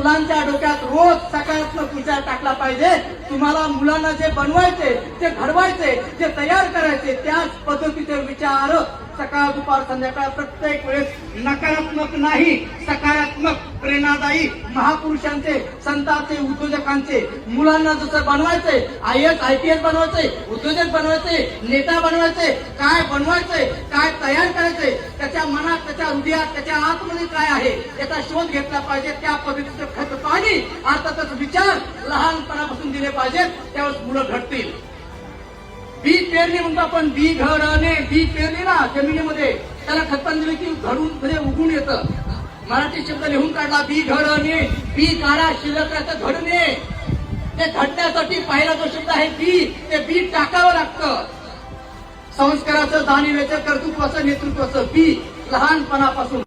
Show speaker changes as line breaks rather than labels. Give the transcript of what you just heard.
मुलांच्या डोक्यात रोज सकारात्मक विचार टाकला पाहिजे। तुम्हाला मुलांना जे बनवायचे, जे घडवायचे, जे तयार करायचे त्याच पद्धतीचे विचार सकाळ दुपार संध्याकाळ प्रत्येक वेळेस नकारात्मक नाही, सकारात्मक प्रेरणादायी महापुरुषांचे, संतांचे, उद्योजकांचे मुलांना जसं बनवायचे, IAS IPS बनवायचे, उद्योजक बनवायचे, नेता बनवायचे, काय बनवायचे, काय तयार करायचे, त्याच्या मनात, त्याच्या हृदयात, त्याच्या आतमध्ये काय आहे याचा शोध घेतला पाहिजे। त्या पद्धतीचं खत पाणी अर्थातच विचार लहानपणापासून दिले पाहिजेत, त्यावेळेस मुलं घडतील। बी पेरणी म्हणतो आपण, बी घडणे, बी पेरणी ना जमिनीमध्ये, त्याला खतपाणी दिले की घडून म्हणजे उगून येतं। मराठी शब्द लिहून काढला, बी घडणे, बी काढा शिल्लक घडणे। ते घडण्यासाठी पहिला जो शब्द आहे बी, ते बी टाकावं लागतं। संस्काराचं, जाणीवेचं, कर्तृत्वाचं, नेतृत्वाचं बी लहानपणापासून